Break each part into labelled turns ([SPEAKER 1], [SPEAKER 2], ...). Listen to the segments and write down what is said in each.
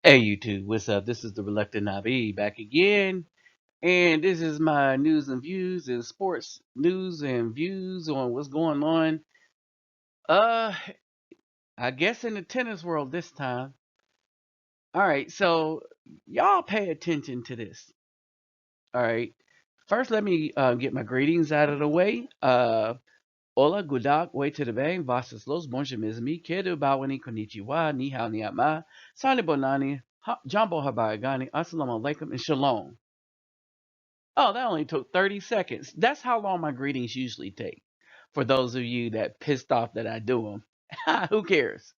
[SPEAKER 1] Hey YouTube, what's up? This is the Reluctant Nabi back again, and this is my news and views and sports news and views on what's going on. Uh, I guess in the tennis world this time. All right, so y'all pay attention to this. All right, first let me get my greetings out of the way. Hola, gudak, way to the bang, vasas los, bonjour, mes amis, kedu bawani, konnichiwa, ni hao, ni ama, sani bonani, jambo habayagani, assalamu alaikum, and shalom. Oh, that only took 30 seconds. That's how long my greetings usually take. For those of you that pissed off that I do them, who cares?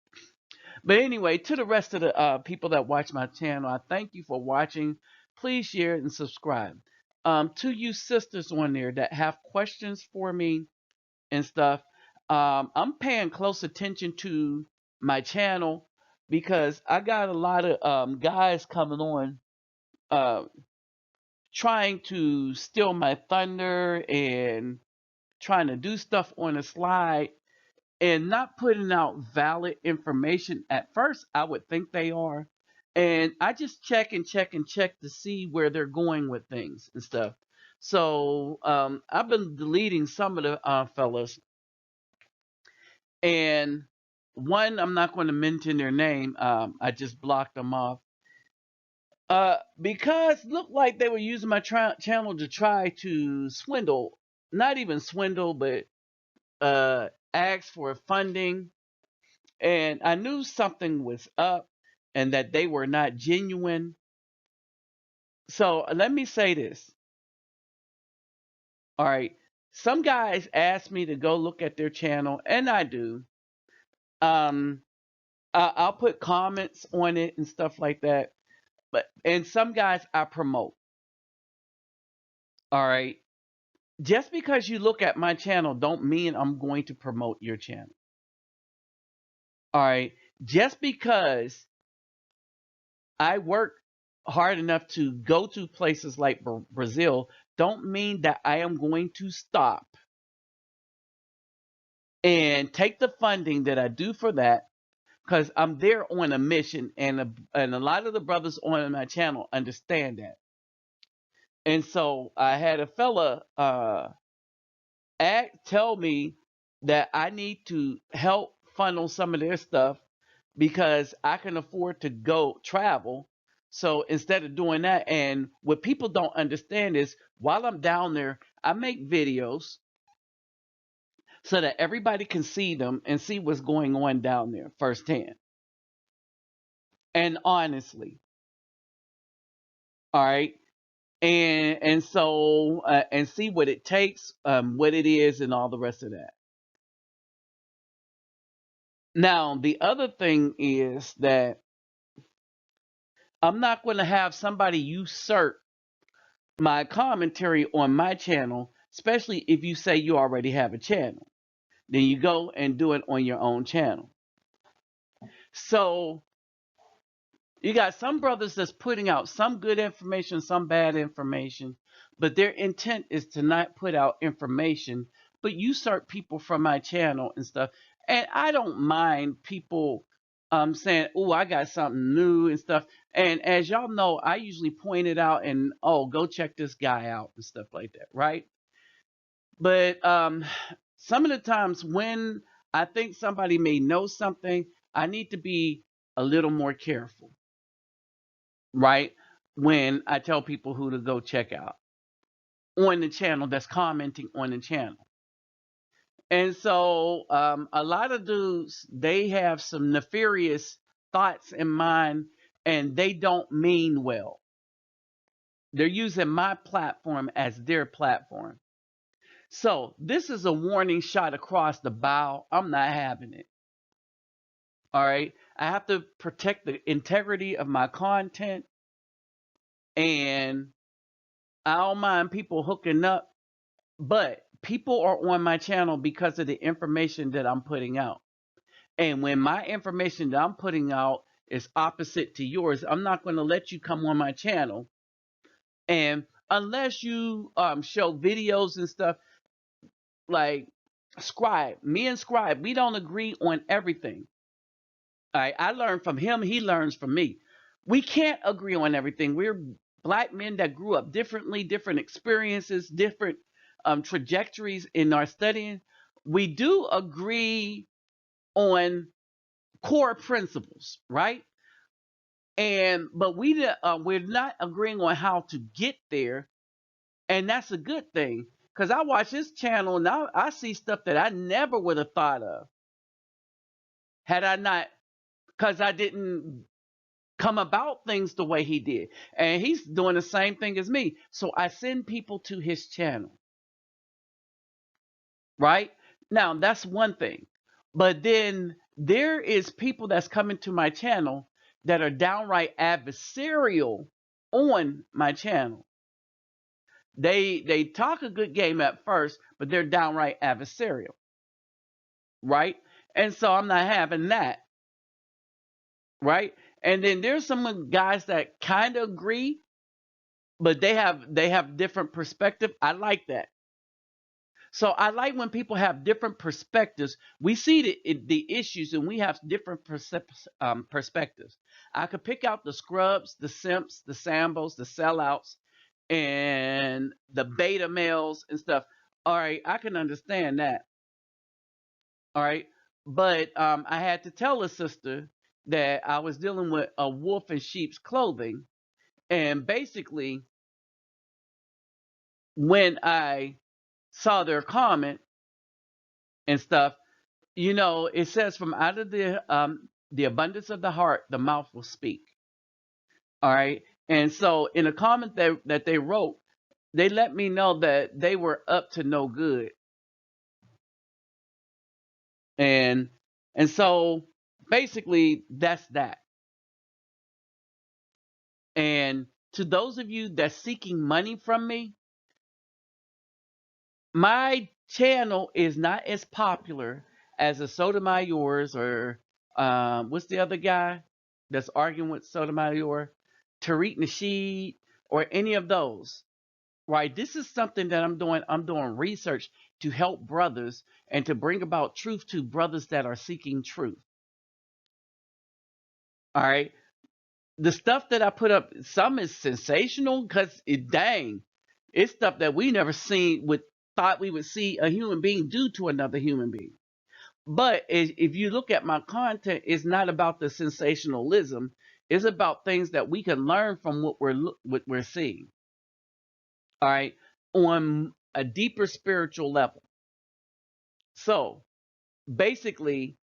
[SPEAKER 1] But anyway, to the rest of the people that watch my channel, I thank you for watching. Please share and subscribe. To you sisters on there that have questions for me and stuff, I'm paying close attention to my channel because I got a lot of guys coming on. Uh, Trying to steal my thunder and trying to do stuff on the slide and not putting out valid information. At first, I would think they are. And I just check and check and check to see where they're going with things and stuff. So I've been deleting some of the fellas. And one, I'm not going to mention their name. I just blocked them off. Because looked like they were using my channel to try to swindle, not even swindle, but ask for funding. And I knew something was up and that they were not genuine. So let me say this. All right. Some guys ask me to go look at their channel, and I do. Um, I'll put comments on it and stuff like that. And some guys I promote. All right. Just because you look at my channel don't mean I'm going to promote your channel. All right. Just because I work hard enough to go to places like Brazil don't mean that I am going to stop and take the funding that I do for that because I'm there on a mission, and a lot of the brothers on my channel understand that. And so I had a fella tell me that I need to help funnel some of their stuff because I can afford to go travel. So instead of doing that, and what people don't understand is while I'm down there, I make videos so that everybody can see them and see what's going on down there firsthand. And honestly, all right. And see what it takes, what it is, and all the rest of that. Now, the other thing is that I'm not going to have somebody usurp my commentary on my channel, especially if you say you already have a channel. Then you go and do it on your own channel. So you got some brothers that's putting out some good information, some bad information, but their intent is to not put out information, but usurp people from my channel and stuff. And I don't mind people saying, "Oh, I got something new" and stuff. And as y'all know, I usually point it out and, "Oh, go check this guy out" and stuff like that, right? But some of the times when I think somebody may know something, I need to be a little more careful, right? When I tell people who to go check out on the channel that's commenting on the channel. And so a lot of dudes, they have some nefarious thoughts in mind and they don't mean well. They're using my platform as their platform. So this is a warning shot across the bow. I'm not having it. All right. I have to protect the integrity of my content, and I don't mind people hooking up, but people are on my channel because of the information that I'm putting out. And when my information that I'm putting out is opposite to yours, I'm not going to let you come on my channel. And unless you show videos and stuff like Scribe, me and Scribe, we don't agree on everything. All right, I learn from him, he learns from me. We can't agree on everything. We're black men that grew up differently, different experiences, different trajectories in our studying. We do agree on core principles, right? And but we're not agreeing on how to get there, and that's a good thing. Because I watch this channel and I see stuff that I never would have thought of had I not, because I didn't come about things the way he did. And he's doing the same thing as me. So I send people to his channel, right? Now, that's one thing. But then there is people that's coming to my channel that are downright adversarial on my channel. They talk a good game at first, but they're downright adversarial, right? And so I'm not having that, right? And then there's some guys that kind of agree, but they have different perspective. I like that. So I like when people have different perspectives. We see the issues and we have different perspectives. I could pick out the scrubs, the simps, the sambos, the sellouts, and the beta males and stuff. All right, I can understand that. All right, but I had to tell a sister that I was dealing with a wolf in sheep's clothing, and basically, when I saw their comment and stuff, it says from out of the abundance of the heart, the mouth will speak. All right, and so in a comment that they wrote, they let me know that they were up to no good, and so basically that's that. And to those of you that's seeking money from me, my channel is not as popular as a Sotomayor's or what's the other guy that's arguing with Sotomayor, Tariq Nasheed, or any of those. Right? This is something that I'm doing. I'm doing research to help brothers and to bring about truth to brothers that are seeking truth. All right. The stuff that I put up, some is sensational because dang, it's stuff that we never seen with thought we would see a human being do to another human being. But if you look at my content, it's not about the sensationalism. It's about things that we can learn from what we're seeing. All right, on a deeper spiritual level. So basically,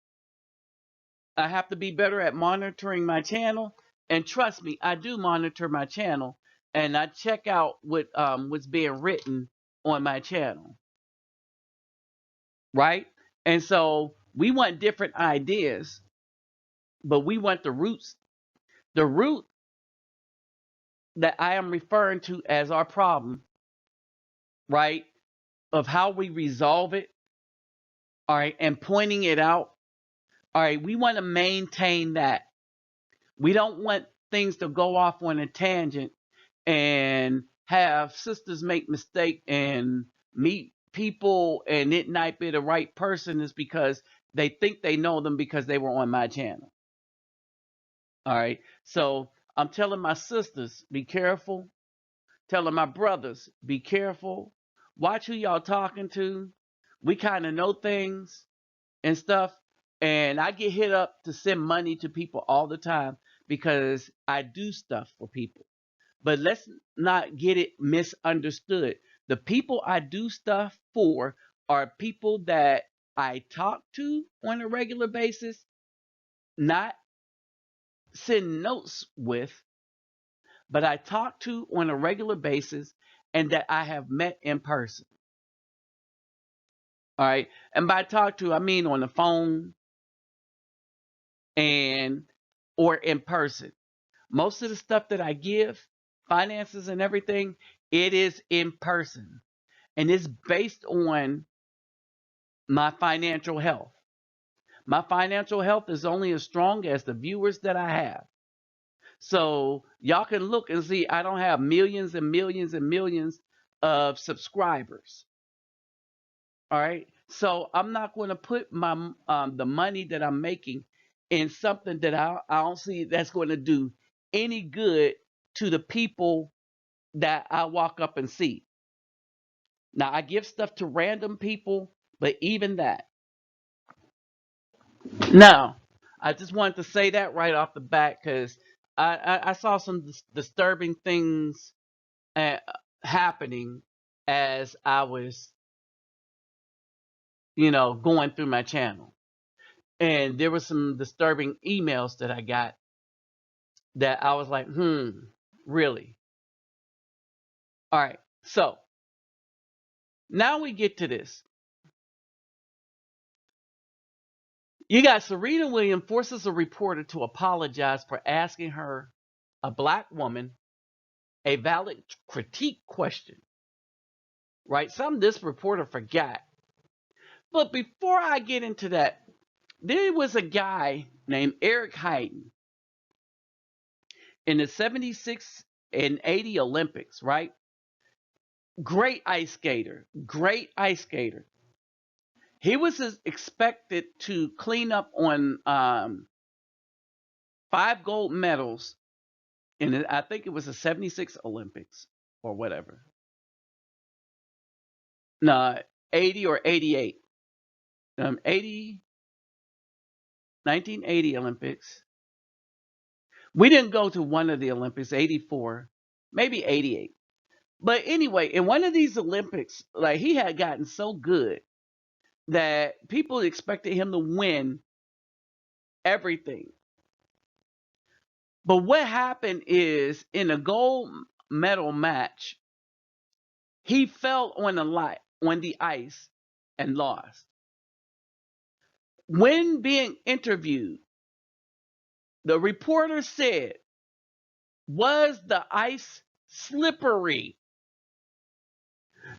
[SPEAKER 1] I have to be better at monitoring my channel. And trust me, I do monitor my channel, and I check out what's being written on my channel, right? And so we want different ideas, but we want the roots. The root that I am referring to as our problem, right? Of how we resolve it, all right, and pointing it out. All right, we want to maintain that. We don't want things to go off on a tangent and have sisters make mistake and meet people and it not be the right person is because they think they know them because they were on my channel. All right. So I'm telling my sisters, be careful. Telling my brothers, be careful. Watch who y'all talking to. We kind of know things and stuff. And I get hit up to send money to people all the time because I do stuff for people. But let's not get it misunderstood. The people I do stuff for are people that I talk to on a regular basis, not send notes with, but I talk to on a regular basis and that I have met in person. All right. And by talk to, I mean on the phone and or in person. Most of the stuff that I give, finances and everything, it is in person. And it's based on my financial health. My financial health is only as strong as the viewers that I have. So y'all can look and see I don't have millions and millions and millions of subscribers. All right. So I'm not going to put my the money that I'm making in something that I don't see that's going to do any good to the people that I walk up and see. Now, I give stuff to random people, but even that. Now, I just wanted to say that right off the bat because I saw some disturbing things uh, happening as I was, going through my channel. And there were some disturbing emails that I got that I was like, really? All right. So now we get to this. You got Serena Williams forces a reporter to apologize for asking her, a black woman, a valid critique question. Right? Some this reporter forgot. But before I get into that, there was a guy named Eric Hayden in the 76 and 80 Olympics, right? Great ice skater. Great ice skater. He was expected to clean up on 5 gold medals I think it was the 76 Olympics or whatever. No, 80 or 88. 80, 1980 Olympics. We didn't go to one of the Olympics, 84, maybe 88. But anyway, in one of these Olympics, like he had gotten so good that people expected him to win everything. But what happened is in a gold medal match, he fell on the ice and lost. When being interviewed, the reporter said, "Was the ice slippery?"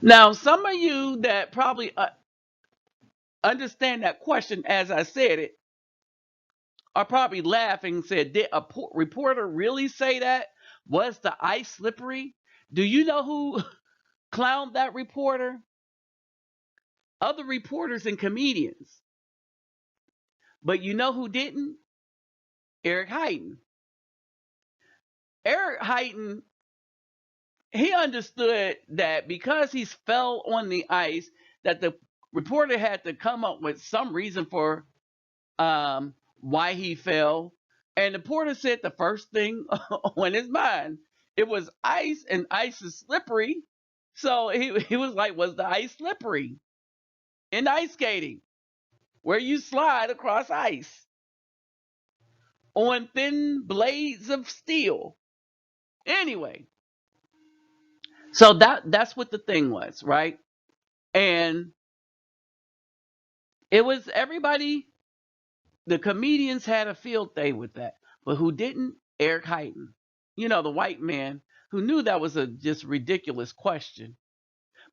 [SPEAKER 1] Now, some of you that probably understand that question as I said it are probably laughing and said, "Did a reporter really say that? Was the ice slippery?" Do you know who clowned that reporter? Other reporters and comedians. But you know who didn't? Eric Hayden. Eric Hayden, he understood that because he fell on the ice, that the reporter had to come up with some reason for why he fell. And the reporter said the first thing on his mind, it was ice, and ice is slippery. So he was like, was the ice slippery in ice skating, where you slide across ice on thin blades of steel? Anyway, so that's what the thing was, right? And it was everybody. The comedians had a field day with that, but who didn't? Eric Hayden, the white man who knew that was a just ridiculous question,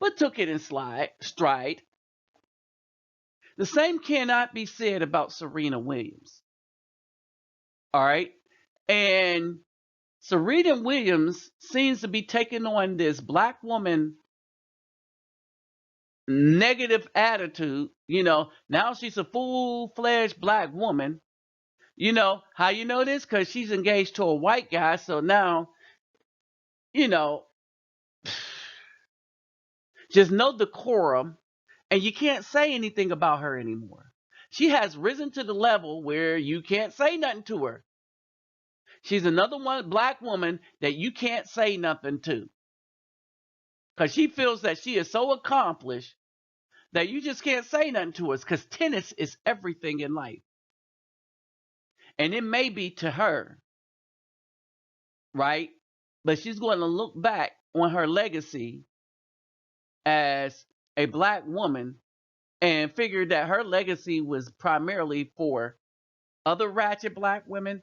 [SPEAKER 1] but took it in stride. The same cannot be said about Serena Williams. All right, and Serena Williams seems to be taking on this black woman negative attitude. Now she's a full-fledged black woman. How you know this? Because she's engaged to a white guy. So now, you know, just no decorum, and you can't say anything about her anymore. She has risen to the level where you can't say nothing to her. She's another one black woman that you can't say nothing to. Because she feels that she is so accomplished that you just can't say nothing to us because tennis is everything in life. And it may be to her, right? But she's going to look back on her legacy as a black woman and figure that her legacy was primarily for other ratchet black women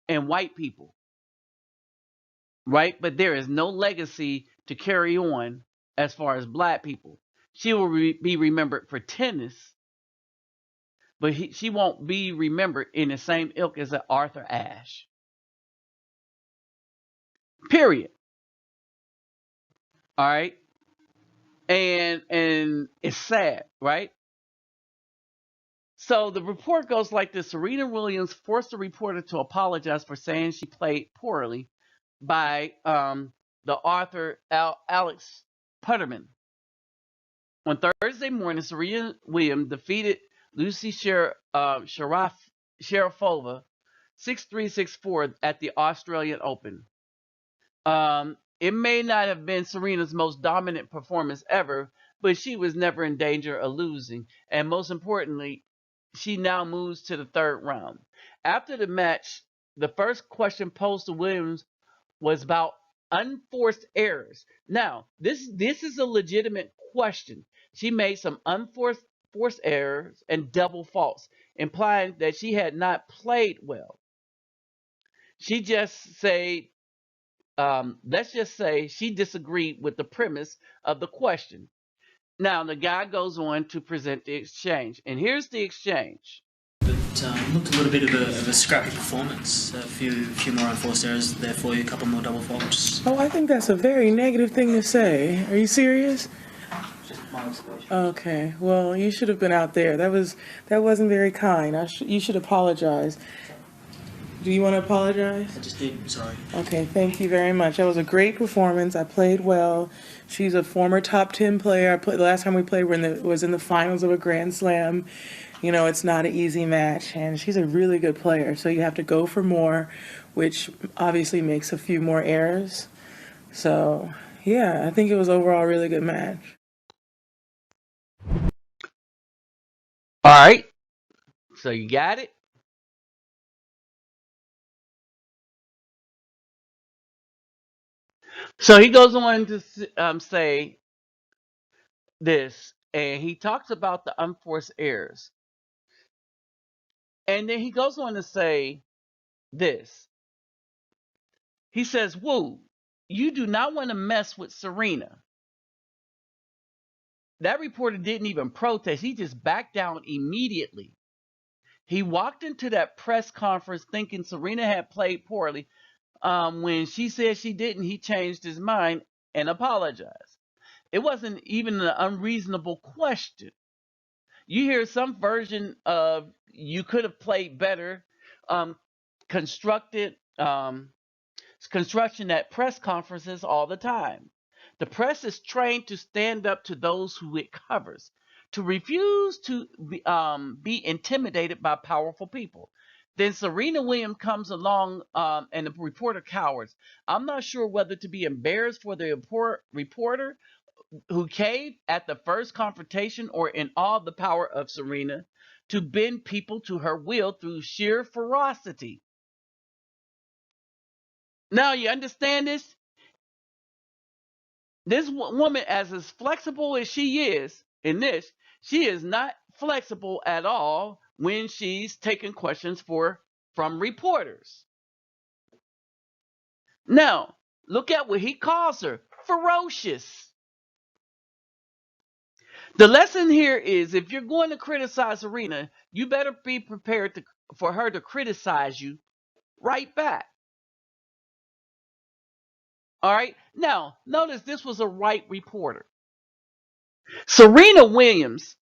[SPEAKER 1] and white people, right? But there is no legacy to carry on as far as black people. She will be remembered for tennis, but she won't be remembered in the same ilk as an Arthur Ashe. Period. All right, and it's sad, right? So the report goes like this: Serena Williams forced the reporter to apologize for saying she played poorly by the author Alex Putterman. On Thursday morning, Serena Williams defeated Lucy Sharapova 6-3, 6-4 at the Australian Open. It may not have been Serena's most dominant performance ever, but she was never in danger of losing. And most importantly, she now moves to the third round. After the match, the first question posed to Williams was about unforced errors. Now, this is a legitimate question. She made some unforced forced errors and double faults, implying that she had not played well. She just say let's just say she disagreed with the premise of the question. Now, the guy goes on to present the exchange, and here's the exchange.
[SPEAKER 2] But looked a little bit of a scrappy performance. A few more unforced errors there for you, a couple more double faults.
[SPEAKER 3] Oh, I think that's a very negative thing to say. Are you serious?
[SPEAKER 2] Just my observation.
[SPEAKER 3] Okay. Well, you should have been out there. That wasn't very kind. You should apologize. Do you want to apologize?
[SPEAKER 2] I just did. Sorry.
[SPEAKER 3] Okay, thank you very much. That was a great performance. I played well. She's a former top 10 player. The last time we played was in the finals of a Grand Slam. You know, it's not an easy match, and she's a really good player. So you have to go for more, which obviously makes a few more errors. So, yeah, I think it was overall a really good match.
[SPEAKER 1] All right, so you got it. So he goes on to say this, and he talks about the unforced errors. And then he goes on to say this. He says, Woo, you do not want to mess with Serena. That reporter didn't even protest. He just backed down immediately. He walked into that press conference thinking Serena had played poorly. When she said she didn't, he changed his mind and apologized. It wasn't even an unreasonable question. You hear some version of you could have played better, um, constructed construction at press conferences all the time. The press is trained to stand up to those who it covers, to refuse to be intimidated by powerful people. Then Serena Williams comes along and the reporter cowers. I'm not sure whether to be embarrassed for the reporter who caved at the first confrontation or in awe of the power of Serena to bend people to her will through sheer ferocity. Now, you understand this? This woman, as flexible as she is in this, she is not flexible at all when she's taking questions from reporters. Now, look at what he calls her: ferocious. The lesson here is if you're going to criticize Serena, you better be prepared for her to criticize you right back. All right. Now, notice this was a right reporter. Serena Williams,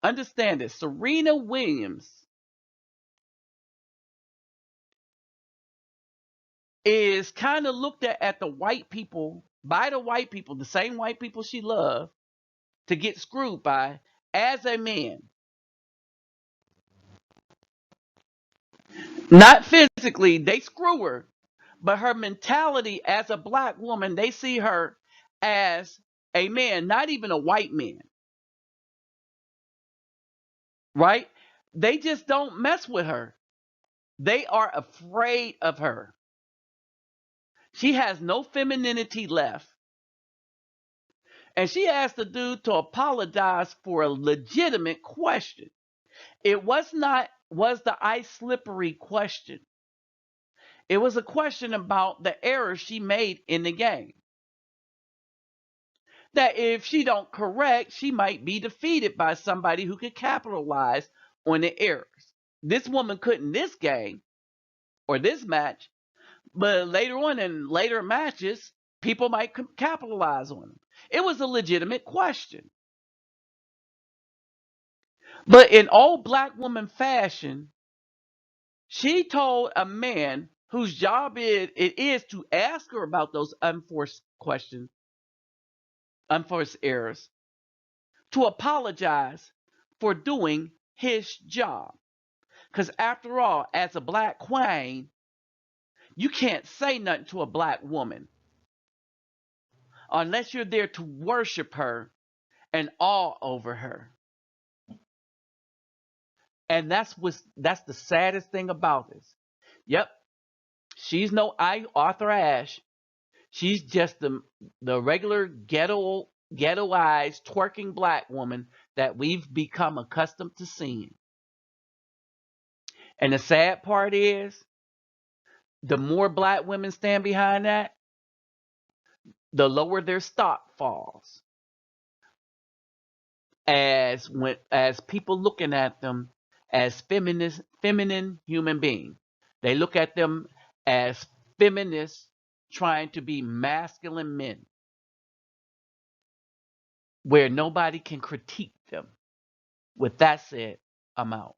[SPEAKER 1] understand this: Serena Williams is kind of looked at the white people, by the white people, the same white people she loved to get screwed by, as a man. Not physically, they screw her, but her mentality as a black woman, they see her as a man, not even a white man, right? They just don't mess with her. They are afraid of her. She has no femininity left. And she asked the dude to apologize for a legitimate question. It was the ice slippery question. It was a question about the errors she made in the game. That if she don't correct, she might be defeated by somebody who could capitalize on the errors. This woman couldn't this game or this match, but later on in later matches, people might capitalize on them. It was a legitimate question. But in old black woman fashion, she told a man whose job it is to ask her about those unforced questions, unforced errors, to apologize for doing his job. Because after all, as a black queen, you can't say nothing to a black woman unless you're there to worship her and awe over her. And that's the saddest thing about this. Yep, she's no Arthur Ashe. She's just the regular ghettoized twerking black woman that we've become accustomed to seeing. And the sad part is, the more black women stand behind that, the lower their stock falls. As people looking at them as feminine human beings. They look at them as feminists trying to be masculine men where nobody can critique them. With that said, I'm out.